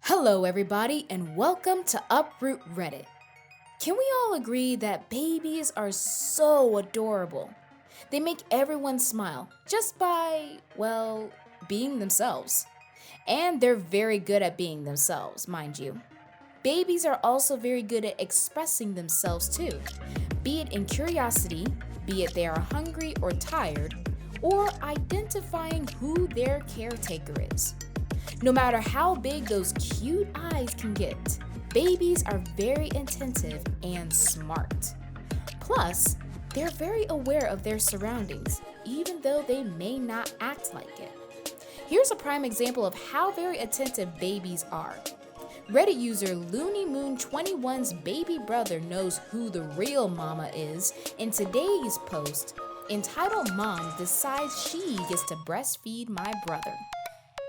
Hello everybody and welcome to Uproot Reddit. Can we all agree that babies are so adorable? They make everyone smile just by, well, being themselves. And they're very good at being themselves, mind you. Babies are also very good at expressing themselves too, be it in curiosity, be it they are hungry or tired, or identifying who their caretaker is. No matter how big those cute eyes can get, babies are very attentive and smart. Plus, they're very aware of their surroundings, even though they may not act like it. Here's a prime example of how very attentive babies are. Reddit user LooneyMoon21's baby brother knows who the real mama is in today's post entitled Mom Decides She Gets to Breastfeed My Brother.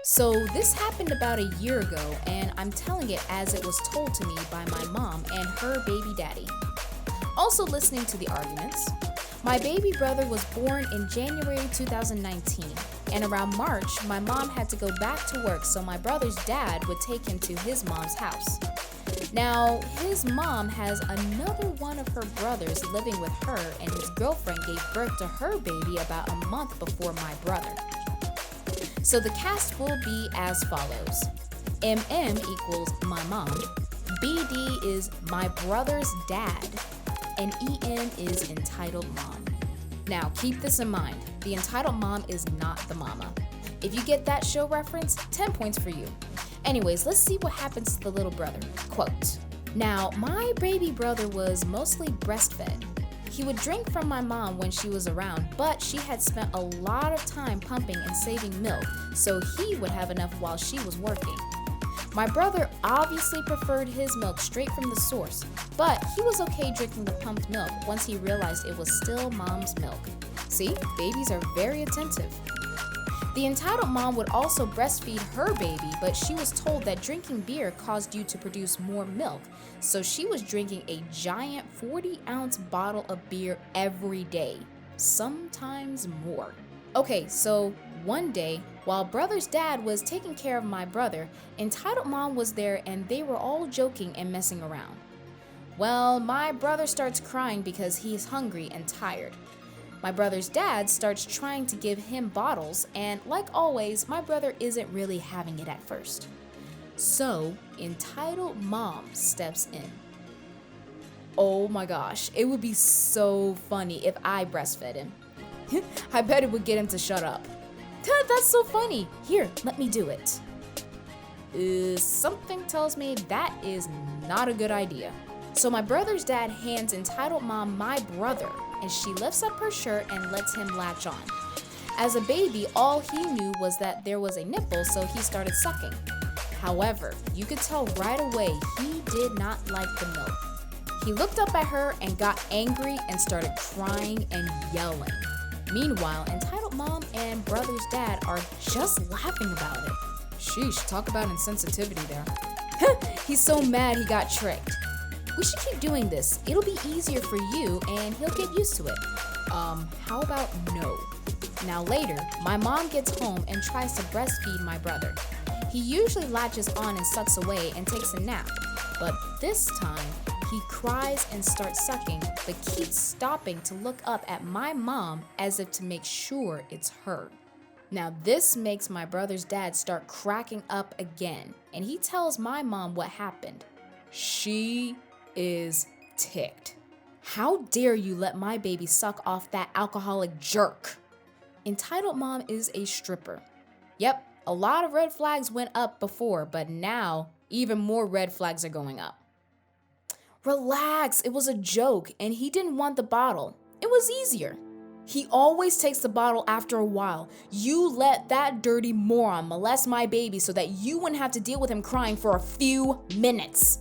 So this happened about a year ago, and I'm telling it as it was told to me by my mom and her baby daddy. Also listening to the arguments, my baby brother was born in January 2019, and around March, my mom had to go back to work so my brother's dad would take him to his mom's house. Now, his mom has another one of her brothers living with her, and his girlfriend gave birth to her baby about a month before my brother. So the cast will be as follows. MM equals my mom, BD is my brother's dad, and EN is entitled mom. Now keep this in mind, the entitled mom is not the mama. If you get that show reference, 10 points for you. Anyways, let's see what happens to the little brother. Quote, "Now, my baby brother was mostly breastfed. He would drink from my mom when she was around, but she had spent a lot of time pumping and saving milk, so he would have enough while she was working. My brother obviously preferred his milk straight from the source, but he was okay drinking the pumped milk once he realized it was still mom's milk. See, babies are very attentive. The entitled mom would also breastfeed her baby, but she was told that drinking beer caused you to produce more milk, so she was drinking a giant 40-ounce bottle of beer every day, sometimes more. Okay, so one day, while brother's dad was taking care of my brother, entitled mom was there and they were all joking and messing around. Well, my brother starts crying because he's hungry and tired. My brother's dad starts trying to give him bottles, and like always, my brother isn't really having it at first. So, entitled mom steps in. Oh my gosh, it would be so funny if I breastfed him. I bet it would get him to shut up. That's so funny. Here, let me do it. Something tells me that is not a good idea. So my brother's dad hands entitled mom my brother, and she lifts up her shirt and lets him latch on. As a baby, all he knew was that there was a nipple, so he started sucking. However, you could tell right away he did not like the milk. He looked up at her and got angry and started crying and yelling. Meanwhile, entitled mom and brother's dad are just laughing about it. Sheesh, talk about insensitivity there. He's so mad he got tricked. We should keep doing this. It'll be easier for you and he'll get used to it. How about no? Now later, my mom gets home and tries to breastfeed my brother. He usually latches on and sucks away and takes a nap, but this time, he cries and starts sucking, but keeps stopping to look up at my mom as if to make sure it's her. Now this makes my brother's dad start cracking up again, and he tells my mom what happened. She is ticked. How dare you let my baby suck off that alcoholic jerk? Entitled mom is a stripper. Yep, a lot of red flags went up before, but now even more red flags are going up. Relax, it was a joke, and he didn't want the bottle. It was easier. He always takes the bottle after a while. You let that dirty moron molest my baby so that you wouldn't have to deal with him crying for a few minutes.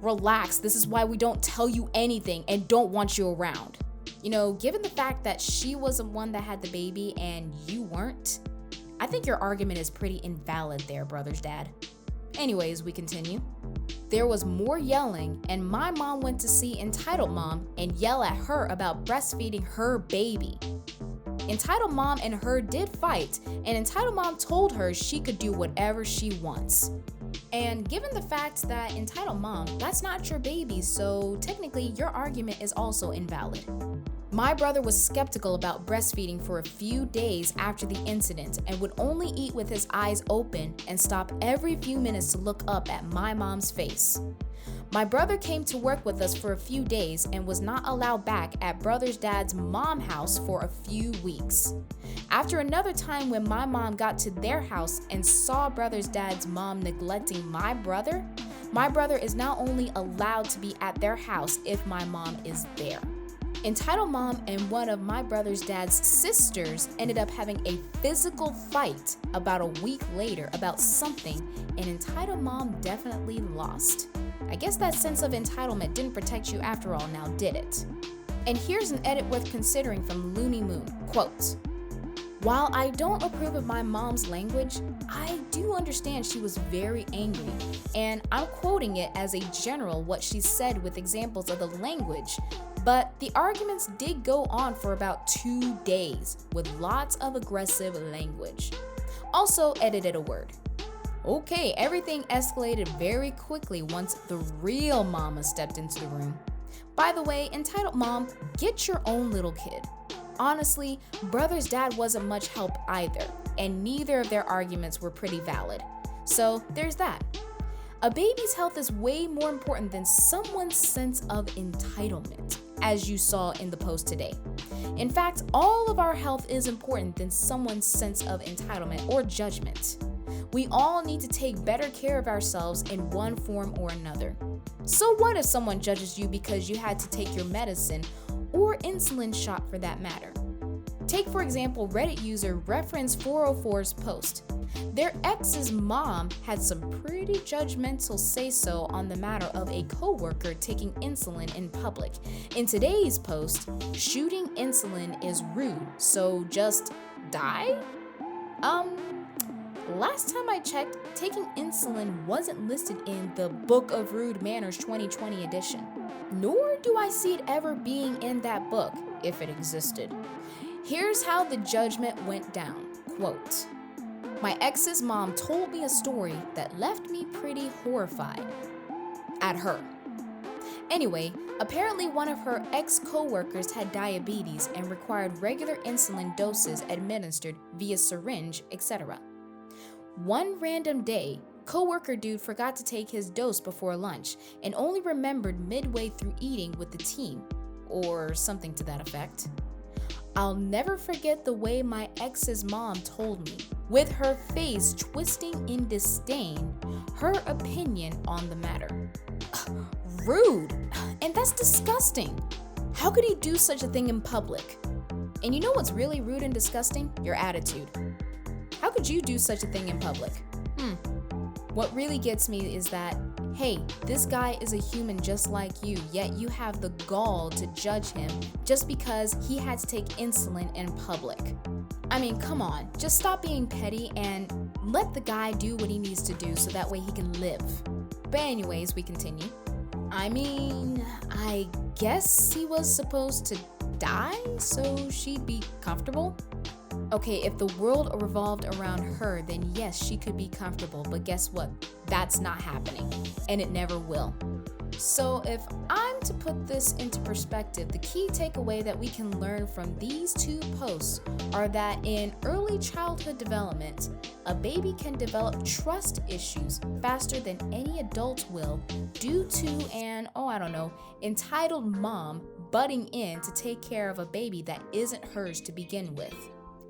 Relax, this is why we don't tell you anything and don't want you around. You know, given the fact that she was the one that had the baby and you weren't, I think your argument is pretty invalid there, brother's dad. Anyways, we continue. There was more yelling, and my mom went to see entitled mom and yell at her about breastfeeding her baby. Entitled Mom and her did fight, and Entitled Mom told her she could do whatever she wants. And given the fact that Entitled Mom, that's not your baby, so technically your argument is also invalid. My brother was skeptical about breastfeeding for a few days after the incident and would only eat with his eyes open and stop every few minutes to look up at my mom's face. My brother came to work with us for a few days and was not allowed back at brother's dad's mom house for a few weeks. After another time when my mom got to their house and saw brother's dad's mom neglecting my brother is now only allowed to be at their house if my mom is there. Entitled Mom and one of my brother's dad's sisters ended up having a physical fight about a week later about something, and Entitled Mom definitely lost. I guess that sense of entitlement didn't protect you after all now, did it? And here's an edit worth considering from Looney Moon, quote, "While I don't approve of my mom's language, I do understand she was very angry, and I'm quoting it as a general what she said with examples of the language, but the arguments did go on for about 2 days with lots of aggressive language. Also edited a word. Okay, everything escalated very quickly once the real mama stepped into the room. By the way, Entitled Mom, get your own little kid. Honestly, brother's dad wasn't much help either, and neither of their arguments were pretty valid. So there's that. A baby's health is way more important than someone's sense of entitlement, as you saw in the post today. In fact, all of our health is important than someone's sense of entitlement or judgment. We all need to take better care of ourselves in one form or another. So what if someone judges you because you had to take your medicine or insulin shot for that matter? Take, for example, Reddit user Reference 404's post. Their ex's mom had some pretty judgmental say-so on the matter of a coworker taking insulin in public. In today's post, shooting insulin is rude, so just die? Last time I checked, taking insulin wasn't listed in the Book of Rude Manners 2020 edition. Nor do I see it ever being in that book, if it existed. Here's how the judgment went down. Quote, "My ex's mom told me a story that left me pretty horrified at her. Anyway, apparently one of her ex-coworkers had diabetes and required regular insulin doses administered via syringe, etc. One random day, coworker dude forgot to take his dose before lunch and only remembered midway through eating with the team, or something to that effect. I'll never forget the way my ex's mom told me, with her face twisting in disdain, her opinion on the matter. Rude, and that's disgusting. How could he do such a thing in public? And you know what's really rude and disgusting? Your attitude. How could you do such a thing in public? What really gets me is that, hey, this guy is a human just like you, yet you have the gall to judge him just because he had to take insulin in public. I mean, come on, just stop being petty and let the guy do what he needs to do so that way he can live. But anyways, we continue. I mean, I guess he was supposed to die so she'd be comfortable? Okay, if the world revolved around her, then yes, she could be comfortable, but guess what? That's not happening, and it never will. So if I'm to put this into perspective, the key takeaway that we can learn from these two posts are that in early childhood development, a baby can develop trust issues faster than any adult will due to an, entitled mom butting in to take care of a baby that isn't hers to begin with.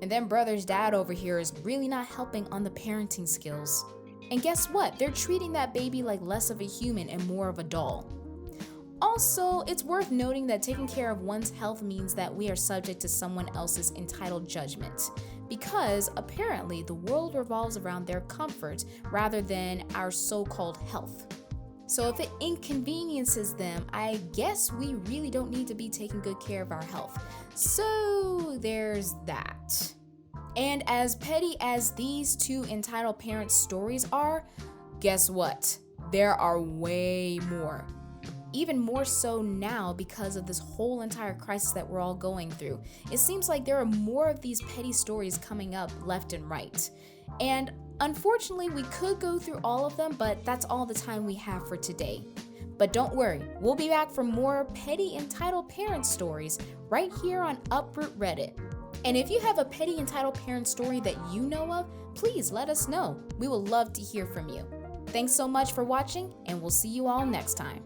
And then brother's dad over here is really not helping on the parenting skills. And guess what? They're treating that baby like less of a human and more of a doll. Also, it's worth noting that taking care of one's health means that we are subject to someone else's entitled judgment, because apparently the world revolves around their comfort rather than our so-called health. So if it inconveniences them, I guess we really don't need to be taking good care of our health. So there's that. And as petty as these two entitled parents' stories are, guess what? There are way more. even more so now because of this whole entire crisis that we're all going through. It seems like there are more of these petty stories coming up left and right. And unfortunately, we could go through all of them, but that's all the time we have for today. But don't worry, we'll be back for more petty entitled parent stories right here on Uproot Reddit. And if you have a petty entitled parent story that you know of, please let us know. We would love to hear from you. Thanks so much for watching, and we'll see you all next time.